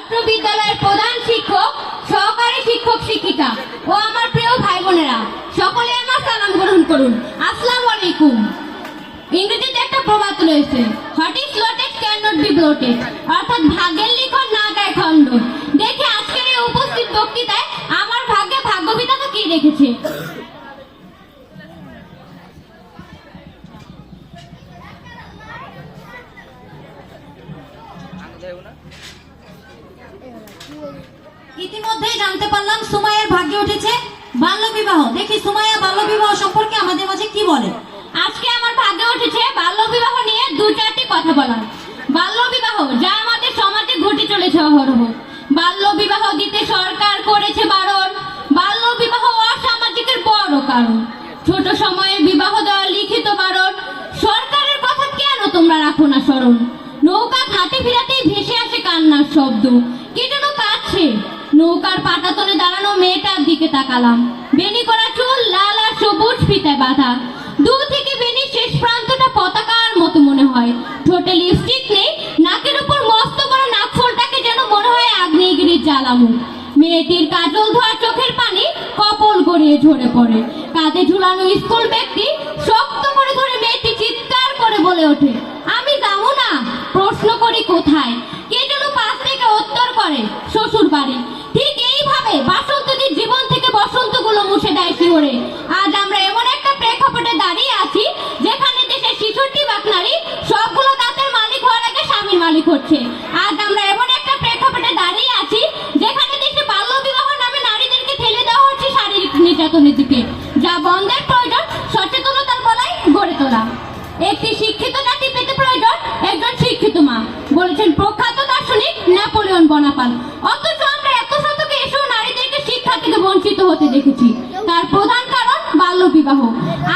অত্র বিদ্যালয়ের প্রধান শিক্ষক, সহকারী শিক্ষক শিক্ষিকা ও আমার প্রিয় ভাই বোনেরা, সকলে আমার সালাম গ্রহণ করুন। আসসালামু আলাইকুম। ইংরেজিতে একটা প্রবাদ রয়েছে, what is lotted can not be blotted, অর্থাৎ ভাগ্যের লিখন না গায়ে খণ্ড। দেখে আজকের এই উপস্থিত বক্তৃতায় আমার ভাগ্যে ভাগ্যবিধাতা কি রেখেছে। ইতিমধ্যেই জানতে পারলাম সুমাইয়ার ভাগ্যে উঠেছে বাল্যবিবাহ। দেখি সুমাইয়া বাল্যবিবাহ সম্পর্কে আমাদের মাঝে কি বলে। আজকে আমার ভাগ্যে উঠেছে বাল্যবিবাহ নিয়ে দু চারটি কথা বলার। বাল্যবিবাহ যা আমাদের সমাজে ঘটে চলেছে অহরহ। বাল্যবিবাহ দিতে সরকার করেছে বারণ। বাল্যবিবাহ অসামাজিকের বড় কারণ। ছোট সময়ে বিবাহ দেওয়া লিখিত বারণ। সরকারের কথা কেন তোমরা রাখো না স্মরণ। নৌকা ঘাটে ফিরাতেই ভেসে আসে কান্নার শব্দ। কে যেন কাছে নৌকার পাটাতনে দাঁড়ানো মেয়েটার দিকে তাকালাম। বেনি করা চুল লাল আর সবুজ ফিতায় বাঁধা। দূর থেকে বেনির শেষ প্রান্তটা পতাকার মতো মনে হয়। ঠোঁটে লিপস্টিক নেই, নাকের উপর মস্ত বড় নাকফুলটাকে যেন মনে হয় আগ্নেয়গিরির জ্বালামুখ। মেয়েটির কাজল ধোয়া চোখের পানি কপল গড়িয়ে ঝরে পড়ে। কাঁধে ঝুলানো স্কুল ব্যাগটি শক্ত করে ধরে মেয়েটি চিৎকার করে বলে ওঠে, আমি যাবো না। প্রশ্ন করি কোথায়। কে যেন পাশ থেকে উত্তর করে, শ্বশুর বাড়ি। ঠিক এইভাবে বাসন্তীর জীবন থেকে বসন্তগুলো মুছে দেয় শিহরে। আজ আমরা এমন একটা প্রেক্ষাপটে দাঁড়িয়ে আছি যেখানে দেশের ৬৬ ভাগ নারী সবগুলো দাঁতের মালিক হওয়ার আগে স্বামীর মালিক হচ্ছে। আজ আমরা এমন একটা প্রেক্ষাপটে দাঁড়িয়ে আছি যেখানে দেশে বাল্যবিবাহ নামে নারীদেরকে ঠেলে দেওয়া হচ্ছে শারীরিক নির্যাতনের দিকে, যা বন্ধের প্রয়োজন সচেতনতার বলাই গড়ে তোলা। একটি শিক্ষিত জাতি পেতে প্রয়োজন একজন শিক্ষিত মা, বলেছেন প্রখ্যাত দার্শনিক নেপোলিয়ন বোনাপার্ট। অথচ আমরা এত শতকে এসেও নারীদেরকে শিক্ষা থেকে বঞ্চিত হতে দেখেছি। তার প্রধান কারণ বাল্যবিবাহ।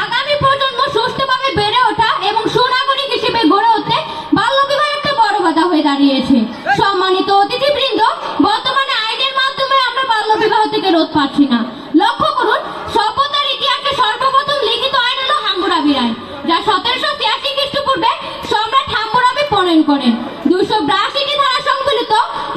আগামী প্রজন্ম সুষ্ঠুভাবে বেড়ে ওঠা এবং সুনাগরিক হিসেবে গড়ে উঠতে বাল্যবিবাহ একটা বড় বাধা হয়ে দাঁড়িয়েছে। সম্মানিত অতিথিবৃন্দ, বর্তমানে আইনের মাধ্যমে আমরা বাল্যবিবাহ থেকে রোধ পাচ্ছি না। লক্ষ্য করুন, সভ্যতার ইতিহাসে সর্বপ্রথম লিখিত আইন হলো হাম্মুরাবির আইন, যা ১৭৮৬ খ্রিস্টপূর্বে সম্রাট হাম্মুরাবি প্রণয়ন করেন। ২৮২টি ধারা সংবলিত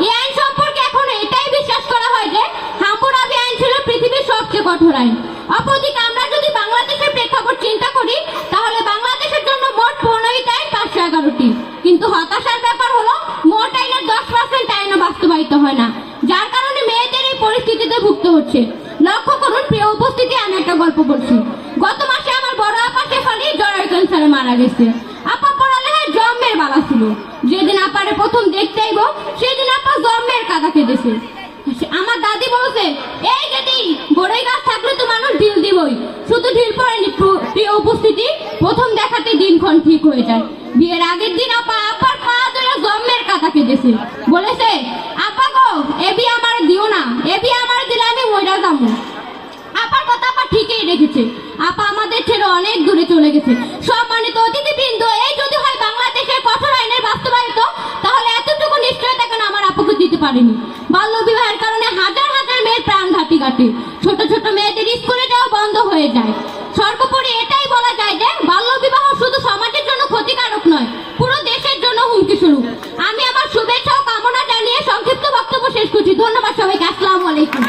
এই আইন সম্পর্কে এখন এটাই বিশ্বাস করা হয় যে হাম্মুরাবি আইন ছিল পৃথিবীর সবচেয়ে কঠোর আইন। অপরদিকে আমরা যদি বাংলাদেশের প্রেক্ষাপট চিন্তা করি, তাহলে বাংলাদেশের জন্য মোট প্রণয়িত আইন ৫১১টি। কিন্তু হতাশার ব্যাপার হলো মোট আইনের ১০% আইনও বাস্তবায়িত হয় না, যার কারণে মেয়েদের এই পরিস্থিতিতে ভুগতে হচ্ছে। লক্ষ্য করুন, প্রিয় উপস্থিতি, আমি একটা গল্প বলছি। গত মাসে আমার বড় আপা শেফালি জরায়ু ক্যান্সারে মারা গেছে। আপা পড়ালেখায় জন্মের বালা ছিল। যেদিন আপারে প্রথম দেখতে আইব সেদিন আপা জন্মের কাদা কেঁদেছে। আমার দাদি বলছে, এই যদি বড়ই গাছ থাকলে তো মানুষ ঢিল দিবই। শুধু ঢিল পড়েনি, প্রিয় উপস্থিতি, প্রথম দেখাতে দিনক্ষণ ঠিক হয়ে যায়। বিয়ের আগের দিন আপা আপার পা ধরে জন্মের কাদা কেঁদেছে। বলেছে, আপা গো, এ বিয়ে আমার দিও না, এ বিয়ে আমার দিলে আমি মইরা যাবো। আপার কথা আপা ঠিকই রেখেছে। আপা আমাদের ছেড়ে অনেক দূরে চলে গেছে। সম্মানিত অতিথিবৃন্দ, এই যদি হয় বাংলাদেশের কঠোর আইনের বাস্তবায়িত, তাহলে এতটুকু নিশ্চয়তা কেন আমার আপুকে দিতে পারেনি। বাল্যবিবাহের কারণে হাজার হাজার মেয়ের প্রাণ ঘাটি কাটে। ছোট ছোট মেয়েদের স্কুলে যাওয়া বন্ধ হয়ে যায়। সর্বোপরি এটাই বলা যায় যে বাল্যবিবাহ শুধু সমাজের জন্য ক্ষতিকারক নয়, পুরো দেশের জন্য হুমকি স্বরূপ। আমি আমার শুভেচ্ছা ও কামনা জানিয়ে সংক্ষিপ্ত বক্তব্য শেষ করছি। ধন্যবাদ সবাইকে। আসসালামু আলাইকুম।